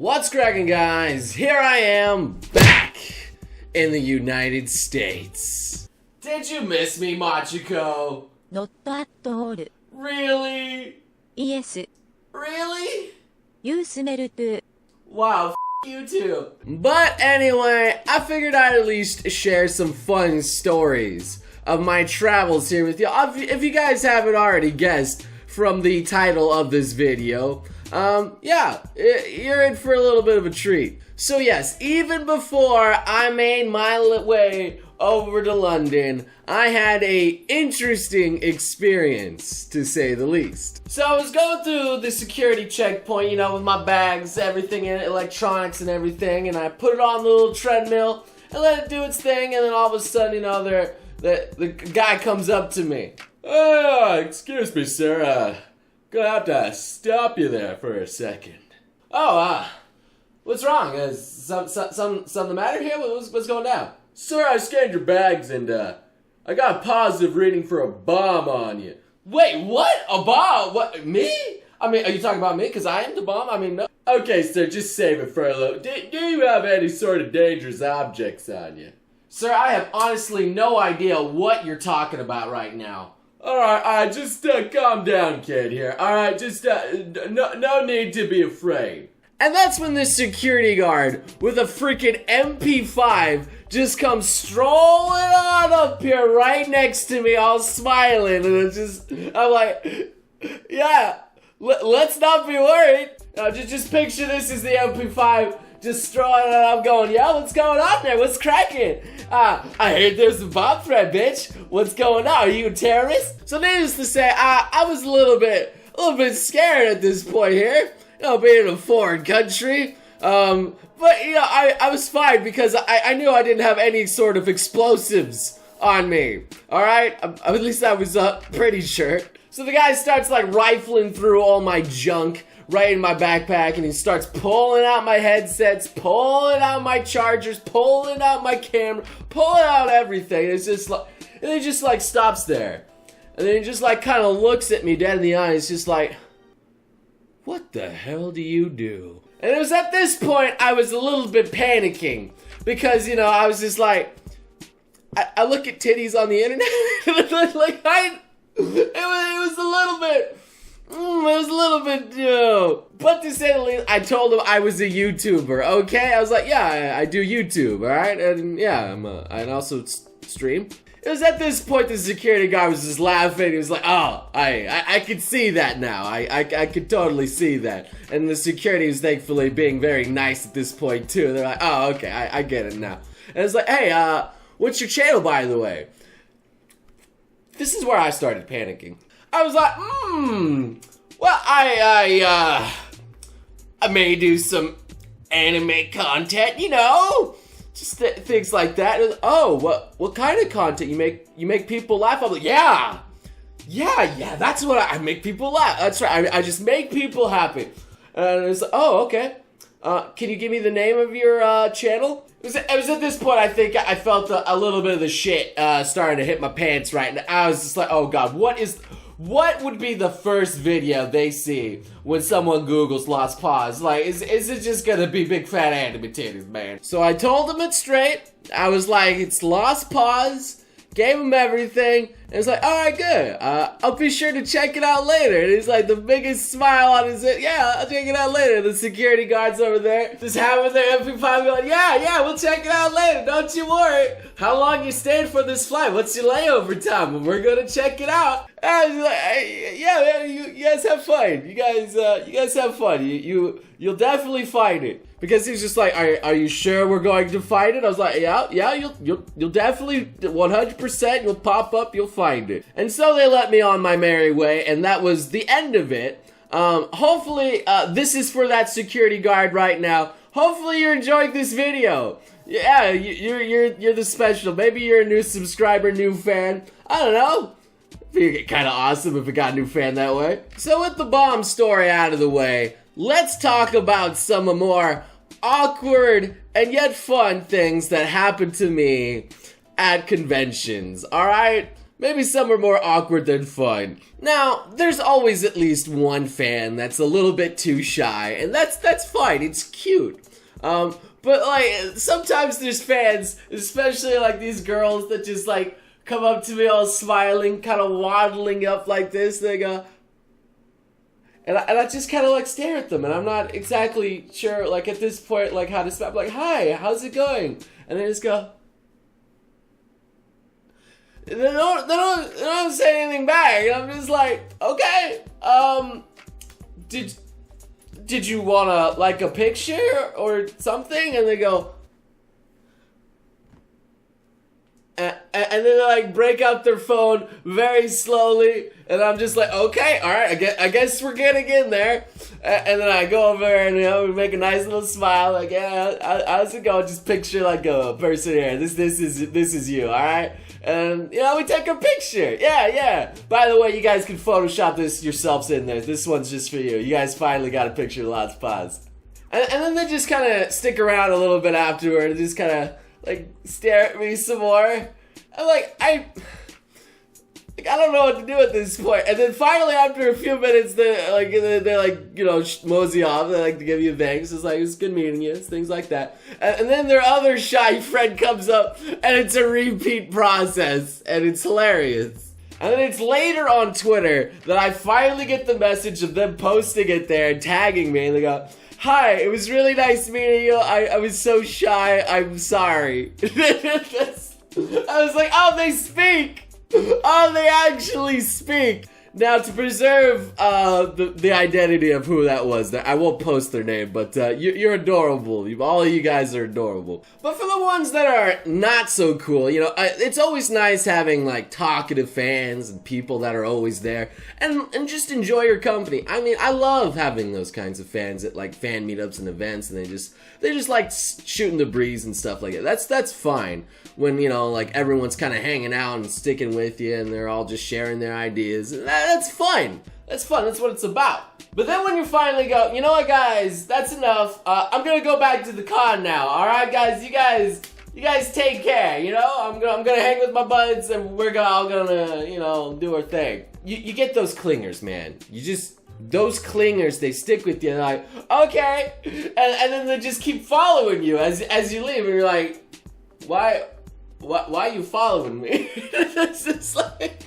What's cracking, guys? Here I am, back in the United States. Did you miss me, Machiko? Not at all. Really? Yes. Really? You smell too. Wow, you too. But anyway, I figured I'd at least share some fun stories of my travels here with you. If you guys haven't already guessed from the title of this video, yeah, you're in for a little bit of a treat. So yes, even before I made my way over to London, I had a interesting experience, to say the least. So I was going through the security checkpoint, you know, with my bags, everything in it, electronics and everything, and I put it on the little treadmill and let it do its thing, and then all of a sudden, you know, the guy comes up to me. Excuse me, sir, gonna have to stop you there for a second. What's wrong? Is something the matter here? What's going down? Sir, I scanned your bags and, I got a positive reading for a bomb on you. Wait, what? A bomb? What, me? I mean, are you talking about me? Because I am the bomb? I mean, no. Okay, sir, just save it for a little. Do you have any sort of dangerous objects on you? Sir, I have honestly no idea what you're talking about right now. Alright, just calm down, kid, here. Alright, just, no need to be afraid. And that's when this security guard with a freaking MP5 just comes strolling on up here right next to me, all smiling, and it's just, I'm like, yeah, let's not be worried. Just picture this as the MP5 just strolling on. I'm going, yeah, what's going on there? What's cracking? I heard there's a bomb threat, bitch. What's going on? Are you a terrorist? So needless to say, I was a little bit scared at this point here. You know, being in a foreign country. But, you know, I was fine because I knew I didn't have any sort of explosives on me. Alright? At least I was pretty sure. So the guy starts, like, rifling through all my junk right in my backpack, and he starts pulling out my headsets, pulling out my chargers, pulling out my camera, pulling out everything. It's just like, and he just, like, stops there. And then he just, like, kind of looks at me dead in the eye. It's just like, what the hell do you do? And it was at this point I was a little bit panicking because, you know, I was just like, I look at titties on the internet like it was a little bit, you know, but to say the least, I told him I was a YouTuber, okay? I was like, yeah, I do YouTube, alright? And yeah, I also stream. It was at this point the security guard was just laughing. He was like, oh, I could see that now. I could totally see that. And the security was thankfully being very nice at this point too. They're like, oh, okay, I get it now. And it's like, hey, what's your channel, by the way? This is where I started panicking. I was like, well, I may do some anime content, you know? Just things like that. Oh, what kind of content? You make people laugh? I'm like, yeah, that's what I make people laugh. That's right, I just make people happy. And it's like, oh, okay. Can you give me the name of your channel? It was at this point I think I felt a little bit of the shit starting to hit my pants right now. I was just like, oh god, what would be the first video they see when someone Googles Lost Paws? Like, is it just gonna be big fat anime titties, man? So I told him it straight. I was like, it's Lost Paws. Gave him everything. And it's like, alright, good. I'll be sure to check it out later. And he's like, the biggest smile on his head. Yeah, I'll check it out later. The security guards over there just having their MP5 going, yeah, we'll check it out later. Don't you worry. How long you staying for this flight? What's your layover time? And we're gonna check it out. And I was like, yeah, man, you guys have fun. You guys have fun. You'll definitely find it. Because he's just like, are you sure we're going to find it? I was like, yeah, you'll definitely 100%. You'll pop up, you'll find it. And so they let me on my merry way, and that was the end of it. Hopefully, this is for that security guard right now. Hopefully you're enjoying this video. Yeah, you're the special. Maybe you're a new subscriber, new fan. I don't know. It'd be kind of awesome if we got a new fan that way. So with the bomb story out of the way, let's talk about some more awkward and yet fun things that happened to me at conventions, alright? Maybe some are more awkward than fun. Now, there's always at least one fan that's a little bit too shy, and that's fine, it's cute. But like, sometimes there's fans, especially like these girls that just like come up to me all smiling, kind of waddling up like this, they go, and I just kind of like stare at them, and I'm not exactly sure, like at this point, like how to stop, like, hi, how's it going? And they just go, they don't say anything back, and I'm just like, okay, did you wanna like a picture or something? And they go, and then they like break up their phone very slowly, and I'm just like, okay, all right, I guess we're getting in there. And then I go over and we make a nice little smile, like, yeah, how's it going? Just picture like a person here. This is you, all right? And we take a picture. Yeah. By the way, you guys can Photoshop this yourselves in there. This one's just for you. You guys finally got a picture of Lots Paws. And then they just kind of stick around a little bit afterward and just kind of like stare at me some more. I'm like, I don't know what to do at this point. And then finally, after a few minutes, they mosey off. They like to give you thanks. It's like, it's good meeting you. It's things like that. And then their other shy friend comes up, and it's a repeat process, and it's hilarious. And then it's later on Twitter that I finally get the message of them posting it there and tagging me, and they go, hi, it was really nice meeting you. I was so shy. I'm sorry. I was like, oh, they speak. Oh, they actually speak. Now, to preserve the identity of who that was, I won't post their name, but you're adorable. All of you guys are adorable. But for the ones that are not so cool, it's always nice having like talkative fans and people that are always there and just enjoy your company. I mean, I love having those kinds of fans at like fan meetups and events, and they just like shooting the breeze and stuff like that. That's fine when like everyone's kind of hanging out and sticking with you, and they're all just sharing their ideas. That's fun. That's fun. That's what it's about. But then when you finally go, you know what, guys, that's enough. I'm gonna go back to the con now. All right, guys, you guys take care. I'm gonna hang with my buds, and we're all gonna do our thing. You get those clingers, man. Those clingers, they stick with you. And like, okay, and then they just keep following you as you leave, and you're like, why are you following me? It's just like,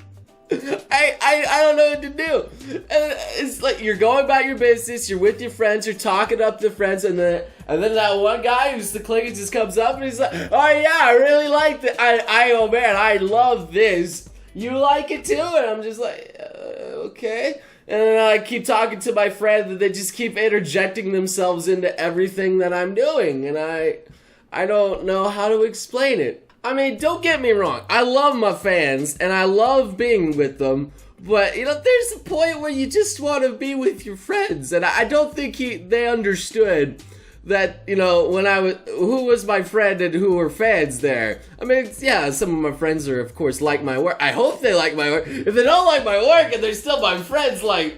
I don't know what to do. And it's like you're going about your business, you're with your friends, you're talking up to friends, and then that one guy who's the clinger just comes up and he's like, oh yeah, I really like it. Oh man, I love this. You like it too? And I'm just like, okay. And then I keep talking to my friend, and they just keep interjecting themselves into everything that I'm doing, and I don't know how to explain it. I mean, don't get me wrong. I love my fans, and I love being with them. But, there's a point where you just want to be with your friends. And I don't think they understood that, who was my friend and who were fans there. I mean, yeah, some of my friends are, of course, like my work. I hope they like my work. If they don't like my work and they're still my friends, like,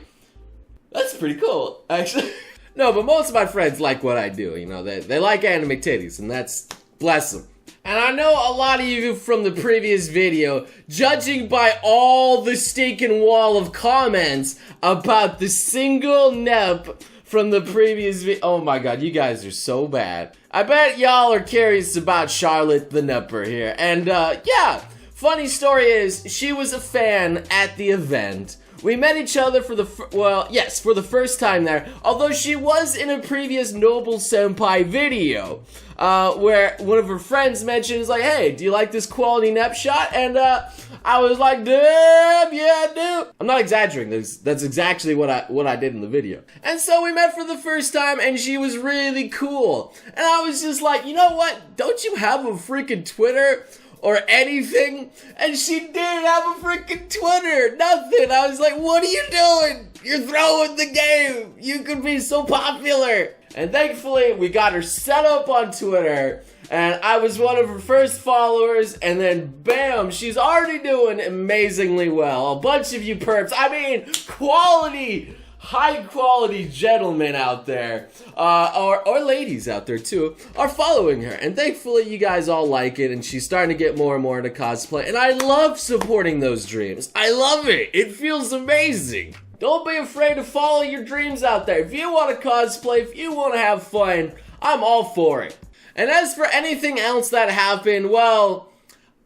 that's pretty cool, actually. No, but most of my friends like what I do. They like anime titties, and that's, bless them. And I know a lot of you from the previous video, judging by all the stinking wall of comments about the single nep from the previous video. Oh my god, you guys are so bad. I bet y'all are curious about Charlotte the Nepper here. And yeah, funny story is, she was a fan at the event. We met each other for the first time there, although she was in a previous Noble Senpai video, where one of her friends mentions, like, hey, do you like this quality nep shot? And I was like, damn, yeah, I do. I'm not exaggerating, that's exactly what I did in the video. And so we met for the first time, and she was really cool. And I was just like, you know what, don't you have a freaking Twitter? Or anything, and she didn't have a freaking Twitter, nothing. I was like, what are you doing? You're throwing the game. You could be so popular. And thankfully, we got her set up on Twitter, and I was one of her first followers, and then bam, she's already doing amazingly well. A bunch of you perps, I mean, quality high quality gentlemen out there, or ladies out there too, are following her. And thankfully you guys all like it, and she's starting to get more and more into cosplay. And I love supporting those dreams. I love it. It feels amazing. Don't be afraid to follow your dreams out there. If you want to cosplay, if you want to have fun, I'm all for it. And as for anything else that happened, well,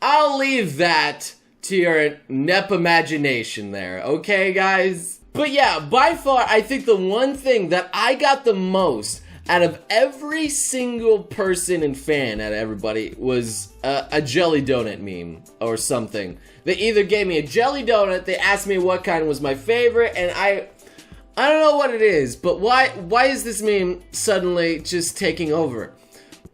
I'll leave that to your nep imagination there, okay guys? But yeah, by far, I think the one thing that I got the most out of every single person and fan out of everybody was a jelly donut meme or something. They either gave me a jelly donut, they asked me what kind was my favorite, and I don't know what it is, but why is this meme suddenly just taking over?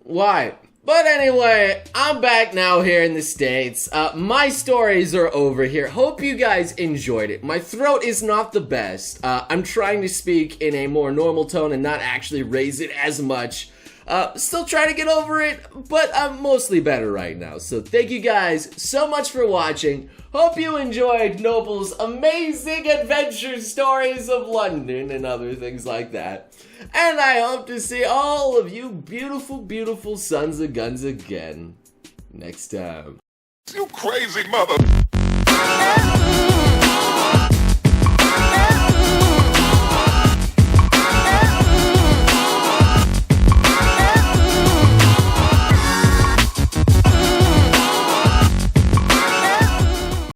Why? But anyway, I'm back now here in the States. My stories are over here. Hope you guys enjoyed it. My throat is not the best. I'm trying to speak in a more normal tone and not actually raise it as much. Still trying to get over it, but I'm mostly better right now. So thank you guys so much for watching. Hope you enjoyed Noble's amazing adventure stories of London and other things like that. And I hope to see all of you beautiful, beautiful sons of guns again next time. You crazy mother.